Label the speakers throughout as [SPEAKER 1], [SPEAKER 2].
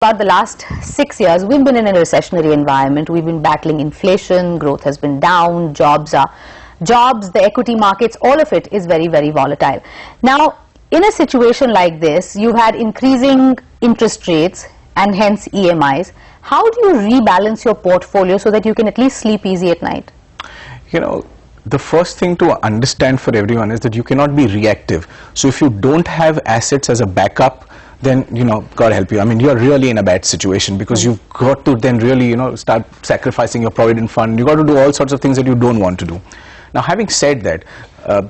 [SPEAKER 1] about the last 6 years, we've been in a recessionary environment. We've been battling inflation, growth has been down, the equity markets, all of it is very, very volatile. Now, in a situation like this, you've had increasing interest rates and hence EMIs. How do you rebalance your portfolio so that you can at least sleep easy at night?
[SPEAKER 2] You know, the first thing to understand for everyone is that you cannot be reactive. So if you don't have assets as a backup, then, you know, God help you. I mean, you're really in a bad situation because you've got to then really, you know, start sacrificing your provident fund. You've got to do all sorts of things that you don't want to do. Now, having said that,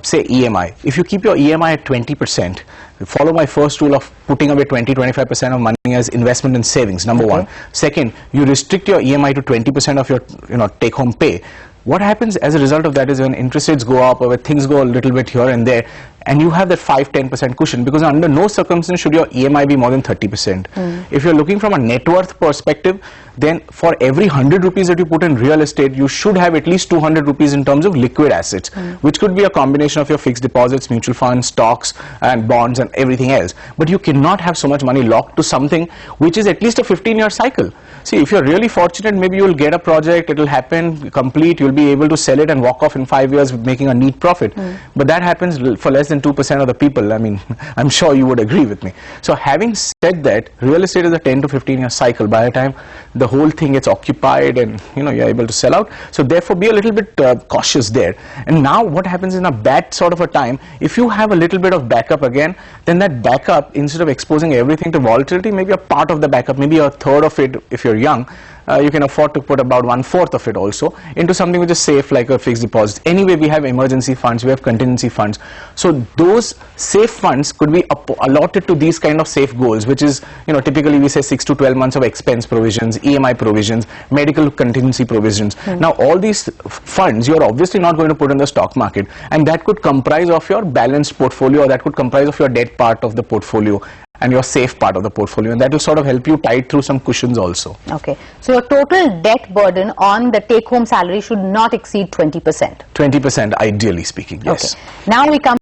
[SPEAKER 2] say EMI, if you keep your EMI at 20%, follow my first rule of putting away 20-25% of money as investment and savings, number one. Second, you restrict your EMI to 20% of your, you know, take-home pay. What happens as a result of that is when interest rates go up or when things go a little bit here and there, and you have that 5-10% cushion, because under no circumstance should your EMI be more than 30%. If you're looking from a net worth perspective, then for every 100 rupees that you put in real estate, you should have at least 200 rupees in terms of liquid assets, which could be a combination of your fixed deposits, mutual funds, stocks and bonds and everything else. But you cannot have so much money locked to something which is at least a 15-year cycle. See, if you're really fortunate, maybe you'll get a project, it'll happen, complete, you'll be able to sell it and walk off in 5 years making a neat profit. But that happens for less than 2% of the people. I mean, I'm sure you would agree with me. So having said that, real estate is a 10 to 15-year cycle. By the time the whole thing gets occupied and, you know, you're able to sell out. So therefore be a little bit cautious there. And now what happens in a bad sort of a time, if you have a little bit of backup again, then that backup, instead of exposing everything to volatility, maybe a part of the backup, maybe a third of it if you're young, you can afford to put about 1/4 of it also into something which is safe, like a fixed deposit. Anyway, we have emergency funds, we have contingency funds. So those safe funds could be allotted to these kind of safe goals, which is, you know, typically we say 6 to 12 months of expense provisions, EMI provisions, medical contingency provisions. Now all these funds you're obviously not going to put in the stock market, and that could comprise of your balanced portfolio, or that could comprise of your debt part of the portfolio and your safe part of the portfolio, and that will sort of help you tide through some cushions also.
[SPEAKER 1] Okay, so your total debt burden on the take-home salary should not exceed 20%.
[SPEAKER 2] 20% ideally speaking, yes.
[SPEAKER 1] Okay, now we come